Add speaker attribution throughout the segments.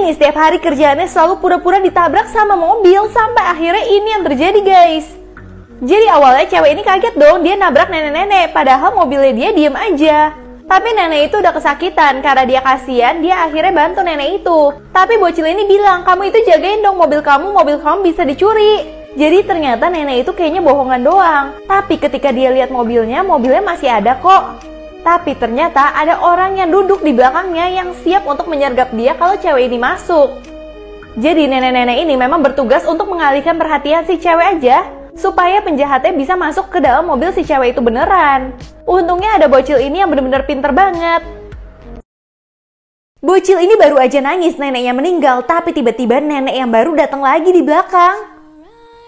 Speaker 1: ini setiap hari kerjaannya selalu pura-pura ditabrak sama mobil, sampai akhirnya ini yang terjadi guys. Jadi awalnya cewek ini kaget dong, dia nabrak nenek-nenek, padahal mobilnya dia diem aja. Tapi nenek itu udah kesakitan, karena dia kasihan, dia akhirnya bantu nenek itu. Tapi bocil ini bilang, kamu itu jagain dong mobil kamu bisa dicuri. Jadi ternyata nenek itu kayaknya bohongan doang. Tapi ketika dia lihat mobilnya masih ada kok. Tapi ternyata ada orang yang duduk di belakangnya yang siap untuk menyergap dia kalau cewek ini masuk. Jadi nenek-nenek ini memang bertugas untuk mengalihkan perhatian si cewek aja, supaya penjahatnya bisa masuk ke dalam mobil si cewek itu beneran. Untungnya ada bocil ini yang bener-bener pinter banget. Bocil ini baru aja nangis neneknya meninggal, tapi tiba-tiba nenek yang baru datang lagi di belakang.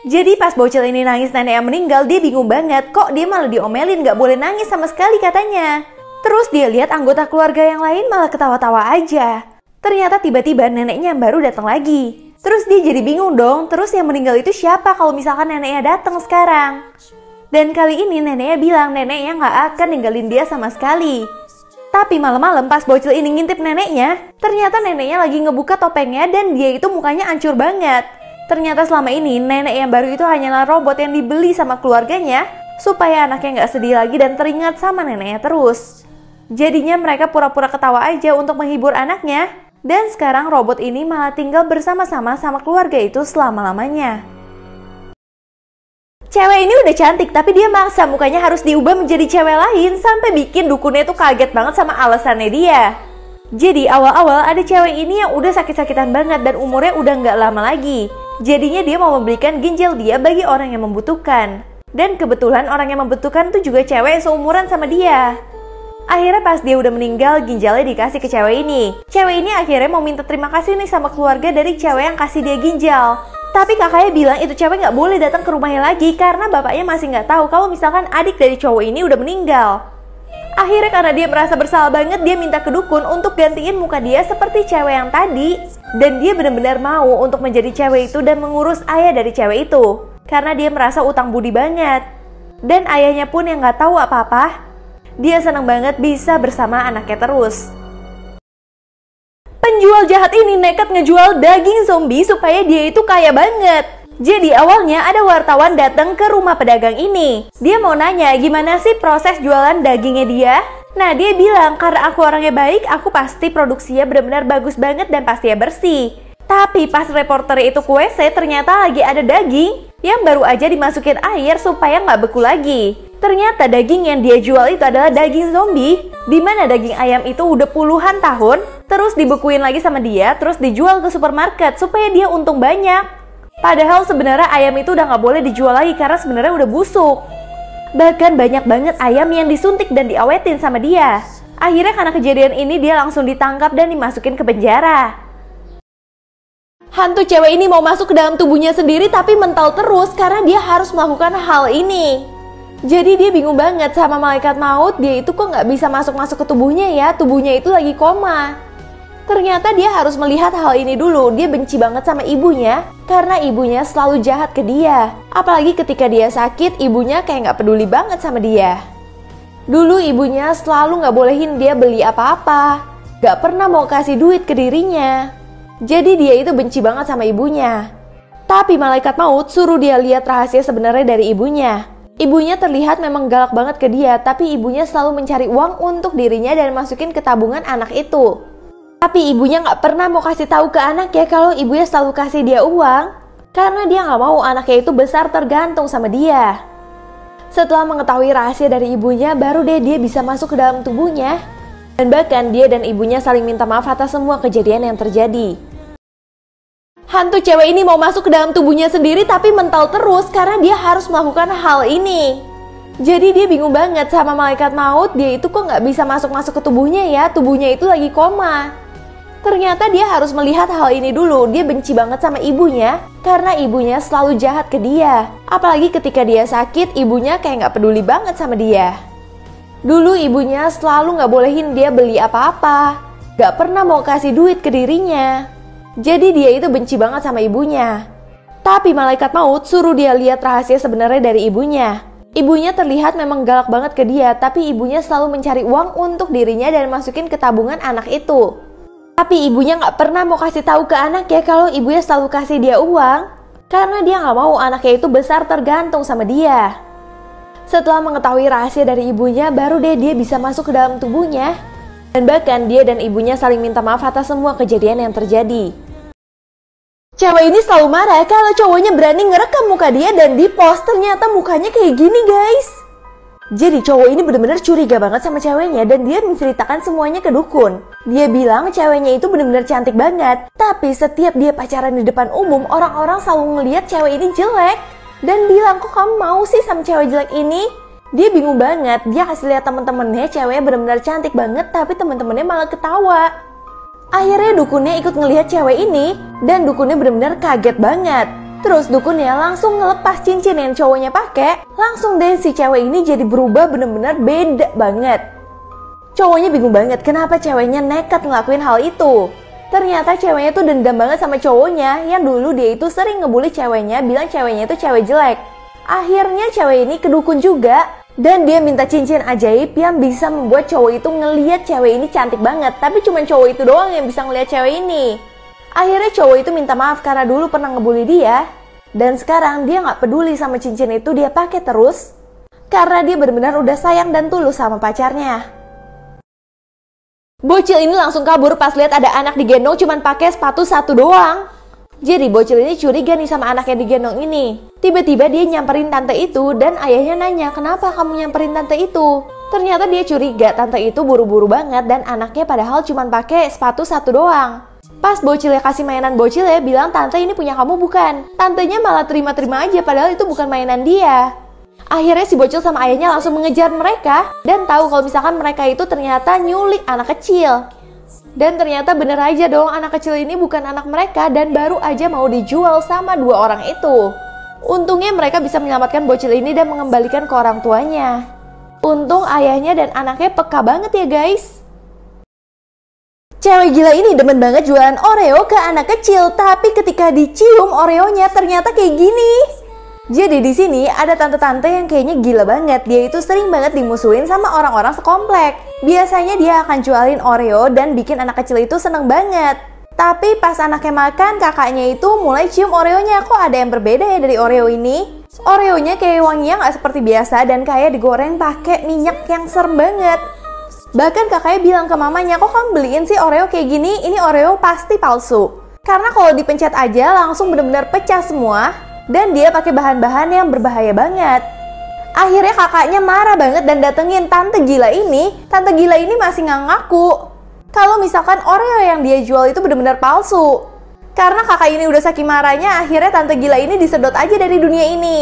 Speaker 1: Jadi pas bocil ini nangis nenek yang meninggal, dia bingung banget, kok dia malah diomelin gak boleh nangis sama sekali katanya. Terus dia lihat anggota keluarga yang lain malah ketawa-tawa aja. Ternyata tiba-tiba neneknya yang baru datang lagi. Terus dia jadi bingung dong, terus yang meninggal itu siapa kalau misalkan neneknya datang sekarang? Dan kali ini neneknya bilang neneknya gak akan ninggalin dia sama sekali. Tapi malam-malam pas bocil ini ngintip neneknya, ternyata neneknya lagi ngebuka topengnya dan dia itu mukanya hancur banget. Ternyata selama ini nenek yang baru itu hanyalah robot yang dibeli sama keluarganya supaya anaknya gak sedih lagi dan teringat sama neneknya terus. Jadinya mereka pura-pura ketawa aja untuk menghibur anaknya. Dan sekarang robot ini malah tinggal bersama-sama sama keluarga itu selama-lamanya. Cewek ini udah cantik tapi dia maksa mukanya harus diubah menjadi cewek lain sampai bikin dukunnya tuh kaget banget sama alasannya dia. Jadi awal-awal ada cewek ini yang udah sakit-sakitan banget dan umurnya udah nggak lama lagi. Jadinya dia mau memberikan ginjal dia bagi orang yang membutuhkan. Dan kebetulan orang yang membutuhkan tuh juga cewek seumuran sama dia. Akhirnya pas dia udah meninggal, ginjalnya dikasih ke cewek ini. Cewek ini akhirnya mau minta terima kasih nih sama keluarga dari cewek yang kasih dia ginjal. Tapi kakaknya bilang itu cewek nggak boleh datang ke rumahnya lagi karena bapaknya masih nggak tahu kalau misalkan adik dari cowok ini udah meninggal. Akhirnya karena dia merasa bersalah banget, dia minta ke dukun untuk gantiin muka dia seperti cewek yang tadi. Dan dia benar-benar mau untuk menjadi cewek itu dan mengurus ayah dari cewek itu. Karena dia merasa utang budi banget. Dan ayahnya pun yang nggak tahu apa-apa. Dia senang banget bisa bersama anaknya terus. Penjual jahat ini nekat ngejual daging zombie supaya dia itu kaya banget. Jadi awalnya ada wartawan datang ke rumah pedagang ini. Dia mau nanya gimana sih proses jualan dagingnya dia. Nah dia bilang karena aku orangnya baik, aku pasti produksinya benar-benar bagus banget dan pastinya bersih. Tapi pas reporter itu ke WC ternyata lagi ada daging yang baru aja dimasukin air supaya nggak beku lagi. Ternyata daging yang dia jual itu adalah daging zombie, dimana daging ayam itu udah puluhan tahun, terus dibekuin lagi sama dia, terus dijual ke supermarket supaya dia untung banyak. Padahal sebenarnya ayam itu udah nggak boleh dijual lagi karena sebenarnya udah busuk. Bahkan banyak banget ayam yang disuntik dan diawetin sama dia. Akhirnya karena kejadian ini dia langsung ditangkap dan dimasukin ke penjara. Hantu cewek ini mau masuk ke dalam tubuhnya sendiri tapi mental terus karena dia harus melakukan hal ini. Jadi dia bingung banget sama malaikat maut, dia itu kok nggak bisa masuk-masuk ke tubuhnya ya, tubuhnya itu lagi koma. Ternyata dia harus melihat hal ini dulu, dia benci banget sama ibunya karena ibunya selalu jahat ke dia. Apalagi ketika dia sakit, ibunya kayak nggak peduli banget sama dia. Dulu ibunya selalu nggak bolehin dia beli apa-apa, nggak pernah mau kasih duit ke dirinya. Jadi dia itu benci banget sama ibunya. Tapi malaikat maut suruh dia lihat rahasia sebenarnya dari ibunya. Ibunya terlihat memang galak banget ke dia, tapi ibunya selalu mencari uang untuk dirinya dan masukin ke tabungan anak itu. Tapi ibunya nggak pernah mau kasih tahu ke anaknya kalau ibunya selalu kasih dia uang, karena dia nggak mau anaknya itu besar tergantung sama dia. Setelah mengetahui rahasia dari ibunya, baru deh dia bisa masuk ke dalam tubuhnya. Dan bahkan dia dan ibunya saling minta maaf atas semua kejadian yang terjadi. Hantu cewek ini mau masuk ke dalam tubuhnya sendiri tapi mental terus karena dia harus melakukan hal ini. Jadi dia bingung banget sama malaikat maut, dia itu kok nggak bisa masuk-masuk ke tubuhnya ya, tubuhnya itu lagi koma. Ternyata dia harus melihat hal ini dulu, dia benci banget sama ibunya karena ibunya selalu jahat ke dia. Apalagi ketika dia sakit, ibunya kayak nggak peduli banget sama dia. Dulu ibunya selalu nggak bolehin dia beli apa-apa, nggak pernah mau kasih duit ke dirinya. Jadi dia itu benci banget sama ibunya. Tapi malaikat maut suruh dia lihat rahasia sebenarnya dari ibunya. Ibunya terlihat memang galak banget ke dia, tapi ibunya selalu mencari uang untuk dirinya dan masukin ke tabungan anak itu. Tapi ibunya nggak pernah mau kasih tahu ke anaknya kalau ibunya selalu kasih dia uang, karena dia nggak mau anaknya itu besar tergantung sama dia. Setelah mengetahui rahasia dari ibunya, baru deh dia bisa masuk ke dalam tubuhnya. Dan bahkan dia dan ibunya saling minta maaf atas semua kejadian yang terjadi. Cewek ini selalu marah kalau cowoknya berani ngerekam muka dia dan di post ternyata mukanya kayak gini guys. Jadi cowok ini benar-benar curiga banget sama ceweknya dan dia menceritakan semuanya ke dukun. Dia bilang ceweknya itu benar-benar cantik banget. Tapi setiap dia pacaran di depan umum, orang-orang selalu ngelihat cewek ini jelek. Dan bilang, kok kamu mau sih sama cewek jelek ini? Dia bingung banget, dia kasih lihat temen-temennya ceweknya benar-benar cantik banget tapi temen-temennya malah ketawa. Akhirnya dukunnya ikut ngelihat cewek ini dan dukunnya benar-benar kaget banget. Terus dukunnya langsung ngelepas cincin yang cowoknya pakai. Langsung deh si cewek ini jadi berubah benar-benar beda banget. Cowoknya bingung banget kenapa ceweknya nekat ngelakuin hal itu. Ternyata ceweknya tuh dendam banget sama cowoknya yang dulu dia itu sering ngebully ceweknya, bilang ceweknya itu cewek jelek. Akhirnya cewek ini ke dukun juga. Dan dia minta cincin ajaib yang bisa membuat cowok itu ngelihat cewek ini cantik banget. Tapi cuma cowok itu doang yang bisa ngelihat cewek ini. Akhirnya cowok itu minta maaf karena dulu pernah ngebully dia. Dan sekarang dia gak peduli sama cincin itu, dia pakai terus. Karena dia benar-benar udah sayang dan tulus sama pacarnya. Bocil ini langsung kabur pas lihat ada anak digendong cuman pakai sepatu satu doang. Jadi bocil ini curiga nih sama anak yang digendong ini. Tiba-tiba dia nyamperin tante itu dan ayahnya nanya, kenapa kamu nyamperin tante itu? Ternyata dia curiga tante itu buru-buru banget dan anaknya padahal cuma pakai sepatu satu doang. Pas bocilnya kasih mainan bocilnya bilang, tante ini punya kamu bukan? Tantenya malah terima-terima aja padahal itu bukan mainan dia. Akhirnya si bocil sama ayahnya langsung mengejar mereka dan tahu kalau misalkan mereka itu ternyata nyulik anak kecil. Dan ternyata bener aja dong, anak kecil ini bukan anak mereka dan baru aja mau dijual sama dua orang itu. Untungnya mereka bisa menyelamatkan bocil ini dan mengembalikan ke orang tuanya. Untung ayahnya dan anaknya peka banget ya guys. Cewek gila ini demen banget jualan Oreo ke anak kecil, tapi ketika dicium Oreonya ternyata kayak gini. Jadi di sini ada tante-tante yang kayaknya gila banget. Dia itu sering banget dimusuhin sama orang-orang sekomplek. Biasanya dia akan jualin Oreo dan bikin anak kecil itu seneng banget. Tapi pas anaknya makan, kakaknya itu mulai cium Oreonya. Kok ada yang berbeda ya dari Oreo ini? Oreonya kayak wanginya nggak seperti biasa dan kayak digoreng pakai minyak yang serem banget. Bahkan kakaknya bilang ke mamanya, kok kamu beliin sih Oreo kayak gini? Ini Oreo pasti palsu. Karena kalau dipencet aja langsung bener-bener pecah semua. Dan dia pakai bahan-bahan yang berbahaya banget. Akhirnya kakaknya marah banget dan datengin tante gila ini. Tante gila ini masih nggak ngaku kalau misalkan Oreo yang dia jual itu benar-benar palsu. Karena kakak ini udah saking marahnya, akhirnya tante gila ini disedot aja dari dunia ini.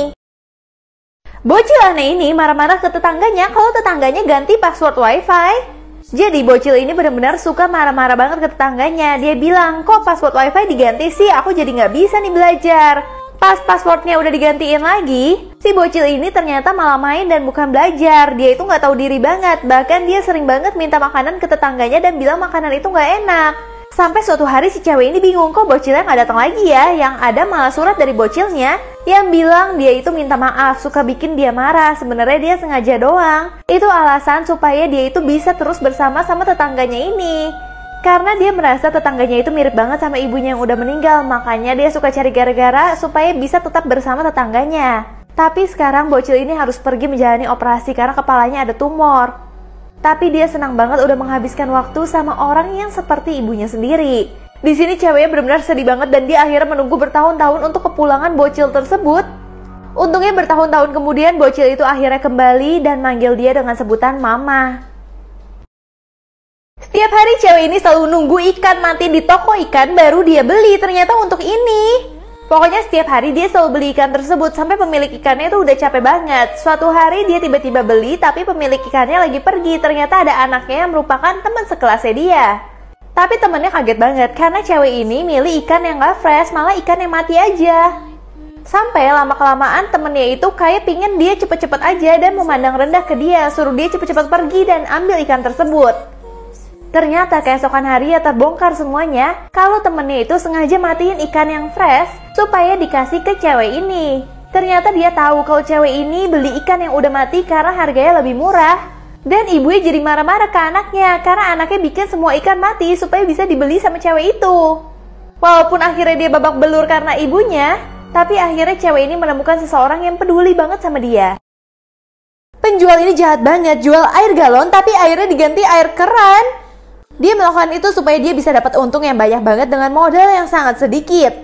Speaker 1: Bocil aneh ini marah-marah ke tetangganya kalau tetangganya ganti password wifi. Jadi bocil ini benar-benar suka marah-marah banget ke tetangganya. Dia bilang, kok password wifi diganti sih? Aku jadi nggak bisa nih belajar. Pas passwordnya udah digantiin lagi, si bocil ini ternyata malah main dan bukan belajar. Dia itu nggak tahu diri banget. Bahkan dia sering banget minta makanan ke tetangganya dan bilang makanan itu nggak enak. Sampai suatu hari si cewek ini bingung, kok bocilnya nggak datang lagi ya? Yang ada malah surat dari bocilnya yang bilang dia itu minta maaf, suka bikin dia marah. Sebenarnya dia sengaja doang. Itu alasan supaya dia itu bisa terus bersama sama tetangganya ini. Karena dia merasa tetangganya itu mirip banget sama ibunya yang udah meninggal. Makanya dia suka cari gara-gara supaya bisa tetap bersama tetangganya. Tapi sekarang bocil ini harus pergi menjalani operasi karena kepalanya ada tumor. Tapi dia senang banget udah menghabiskan waktu sama orang yang seperti ibunya sendiri. Di sini ceweknya benar-benar sedih banget dan dia akhirnya menunggu bertahun-tahun untuk kepulangan bocil tersebut. Untungnya bertahun-tahun kemudian bocil itu akhirnya kembali dan manggil dia dengan sebutan mama. Setiap hari cewek ini selalu nunggu ikan mati di toko ikan baru dia beli, ternyata untuk ini. Pokoknya setiap hari dia selalu beli ikan tersebut sampai pemilik ikannya itu udah capek banget. Suatu hari dia tiba-tiba beli tapi pemilik ikannya lagi pergi. Ternyata ada anaknya yang merupakan teman sekelasnya dia. Tapi temennya kaget banget karena cewek ini milih ikan yang gak fresh, malah ikan yang mati aja. Sampai lama-kelamaan temennya itu kayak pingin dia cepet-cepet aja dan memandang rendah ke dia. Suruh dia cepet-cepet pergi dan ambil ikan tersebut. Ternyata keesokan hari ya terbongkar semuanya kalau temennya itu sengaja matiin ikan yang fresh supaya dikasih ke cewek ini. Ternyata dia tahu kalau cewek ini beli ikan yang udah mati karena harganya lebih murah. Dan ibunya jadi marah-marah ke anaknya karena anaknya bikin semua ikan mati supaya bisa dibeli sama cewek itu. Walaupun akhirnya dia babak belur karena ibunya, tapi akhirnya cewek ini menemukan seseorang yang peduli banget sama dia. Penjual ini jahat banget, jual air galon tapi airnya diganti air keran. Dia melakukan itu supaya dia bisa dapat untung yang banyak banget dengan modal yang sangat sedikit.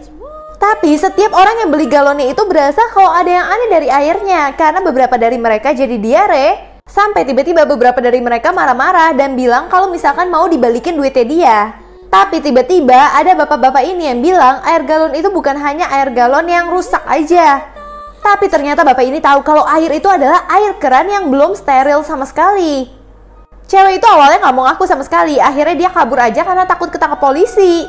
Speaker 1: Tapi setiap orang yang beli galonnya itu berasa kalau ada yang aneh dari airnya karena beberapa dari mereka jadi diare. Sampai tiba-tiba beberapa dari mereka marah-marah dan bilang kalau misalkan mau dibalikin duitnya dia. Tapi tiba-tiba ada bapak-bapak ini yang bilang air galon itu bukan hanya air galon yang rusak aja. Tapi ternyata bapak ini tahu kalau air itu adalah air keran yang belum steril sama sekali. Cewek itu awalnya nggak mau ngaku sama sekali, akhirnya dia kabur aja karena takut ketangkap polisi.